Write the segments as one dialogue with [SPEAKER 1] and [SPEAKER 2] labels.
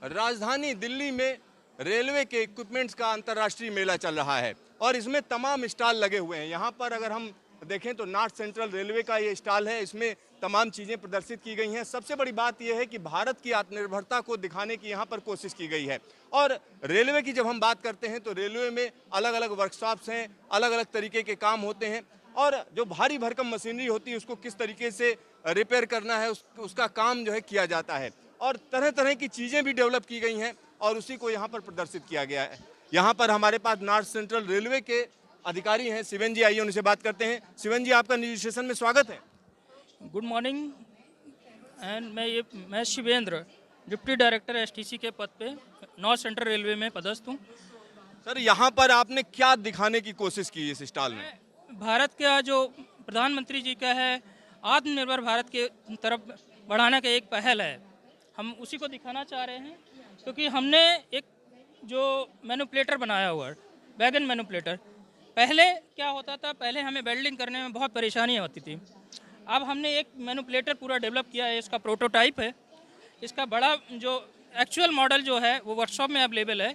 [SPEAKER 1] राजधानी दिल्ली में रेलवे के इक्विपमेंट्स का अंतर्राष्ट्रीय मेला चल रहा है और इसमें तमाम स्टॉल लगे हुए हैं। यहाँ पर अगर हम देखें तो नॉर्थ सेंट्रल रेलवे का ये स्टॉल है, इसमें तमाम चीज़ें प्रदर्शित की गई हैं। सबसे बड़ी बात यह है कि भारत की आत्मनिर्भरता को दिखाने की यहाँ पर कोशिश की गई है। और रेलवे की जब हम बात करते हैं तो रेलवे में अलग अलग वर्कशॉप्स हैं, अलग अलग तरीके के काम होते हैं और जो भारी भरकम मशीनरी होती है उसको किस तरीके से रिपेयर करना है उसका काम जो है किया जाता है और तरह तरह की चीज़ें भी डेवलप की गई हैं और उसी को यहाँ पर प्रदर्शित किया गया है। यहाँ पर हमारे पास नॉर्थ सेंट्रल रेलवे के अधिकारी हैं शिवन जी, आइए उनसे बात करते हैं। शिवन जी, आपका न्यूज स्टेशन में स्वागत है।
[SPEAKER 2] गुड मॉर्निंग एंड मैं शिवेंद्र डिप्टी डायरेक्टर एसटीसी के पद पे नॉर्थ सेंट्रल रेलवे में पदस्थ हूँ।
[SPEAKER 1] सर, यहाँ पर आपने क्या दिखाने की कोशिश की इस स्टॉल में?
[SPEAKER 2] भारत का जो प्रधानमंत्री जी का है आत्मनिर्भर भारत के तरफ बढ़ाने का एक पहल है, हम उसी को दिखाना चाह रहे हैं क्योंकि हमने एक जो मैनिपुलेटर बनाया हुआ है, वैगन मैनिपुलेटर। पहले क्या होता था, पहले हमें वेल्डिंग करने में बहुत परेशानी होती थी। अब हमने एक मैनिपुलेटर पूरा डेवलप किया है, इसका प्रोटोटाइप है। इसका बड़ा जो एक्चुअल मॉडल जो है वो वर्कशॉप में अवेलेबल है।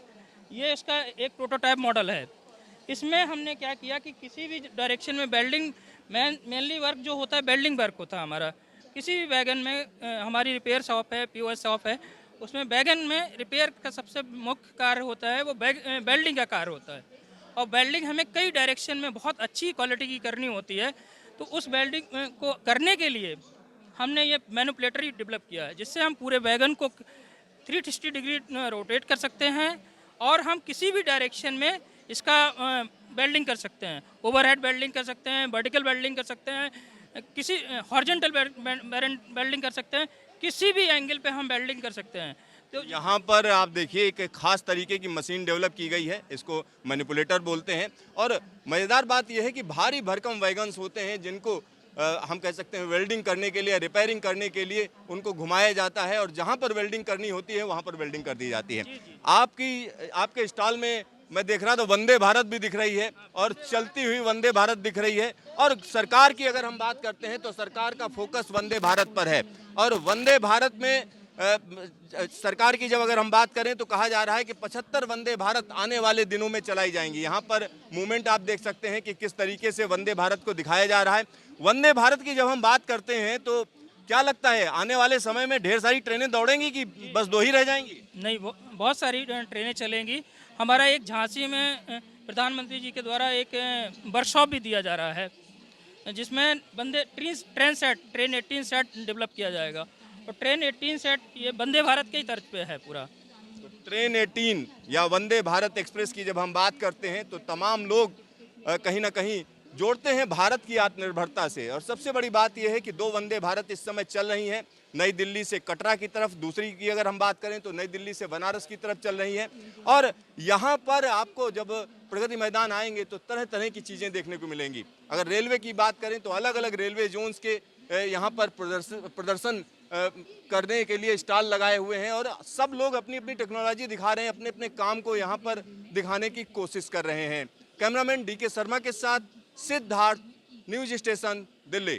[SPEAKER 2] ये इसका एक प्रोटोटाइप मॉडल है। इसमें हमने क्या किया कि किसी भी डायरेक्शन में वेल्डिंग मेनली वर्क जो होता है वेल्डिंग वर्क होता है हमारा। किसी भी वैगन में हमारी रिपेयर शॉप है, पीओएस शॉप है, उसमें वैगन में रिपेयर का सबसे मुख्य कार्य होता है वो वेल्डिंग का कार्य होता है। और वेल्डिंग हमें कई डायरेक्शन में बहुत अच्छी क्वालिटी की करनी होती है, तो उस वेल्डिंग को करने के लिए हमने ये मैनिपुलेटर ही डेवलप किया है जिससे हम पूरे वैगन को 360 डिग्री रोटेट कर सकते हैं और हम किसी भी डायरेक्शन में इसका वेल्डिंग कर सकते हैं। ओवरहेड वेल्डिंग कर सकते हैं, वर्टिकल वेल्डिंग कर सकते हैं, किसी हॉरिजॉन्टल वेल्डिंग कर सकते हैं, किसी भी एंगल पे हम वेल्डिंग कर सकते हैं।
[SPEAKER 1] तो यहाँ पर आप देखिए एक खास तरीके की मशीन डेवलप की गई है, इसको मैनिपुलेटर बोलते हैं। और मज़ेदार बात यह है कि भारी भरकम वैगन्स होते हैं जिनको हम कह सकते हैं वेल्डिंग करने के लिए, रिपेयरिंग करने के लिए उनको घुमाया जाता है और जहाँ पर वेल्डिंग करनी होती है वहाँ पर वेल्डिंग कर दी जाती है। आपके स्टॉल में मैं देख रहा था वंदे भारत भी दिख रही है और चलती हुई वंदे भारत दिख रही है। और सरकार की अगर हम बात करते हैं तो सरकार का फोकस वंदे भारत पर है और वंदे भारत में सरकार की जब अगर हम बात करें तो कहा जा रहा है कि 75 वंदे भारत आने वाले दिनों में चलाई जाएंगी। यहाँ पर मूवमेंट आप देख सकते हैं कि किस तरीके से वंदे भारत को दिखाया जा रहा है। वंदे भारत की जब हम बात करते हैं तो क्या लगता है आने वाले समय में ढेर सारी ट्रेनें दौड़ेंगी कि बस 2 ही रह जाएंगी?
[SPEAKER 2] नहीं, बहुत सारी ट्रेनें चलेंगी। हमारा एक झांसी में प्रधानमंत्री जी के द्वारा एक वर्कशॉप भी दिया जा रहा है जिसमें ट्रेन 18 सेट डेवलप किया जाएगा और ट्रेन 18 सेट ये वंदे भारत के ही तर्ज पे है पूरा।
[SPEAKER 1] तो ट्रेन 18 या वंदे भारत एक्सप्रेस की जब हम बात करते हैं तो तमाम लोग कहीं ना कहीं जोड़ते हैं भारत की आत्मनिर्भरता से। और सबसे बड़ी बात यह है कि 2 वंदे भारत इस समय चल रही हैं, नई दिल्ली से कटरा की तरफ, दूसरी की अगर हम बात करें तो नई दिल्ली से बनारस की तरफ चल रही है। और यहाँ पर आपको जब प्रगति मैदान आएंगे तो तरह तरह की चीज़ें देखने को मिलेंगी। अगर रेलवे की बात करें तो अलग अलग रेलवे जोन्स के यहाँ पर प्रदर्शन करने के लिए स्टॉल लगाए हुए हैं और सब लोग अपनी अपनी टेक्नोलॉजी दिखा रहे हैं, अपने अपने काम को यहाँ पर दिखाने की कोशिश कर रहे हैं। कैमरामैन DK शर्मा के साथ सिद्धार्थ, न्यूज स्टेशन दिल्ली।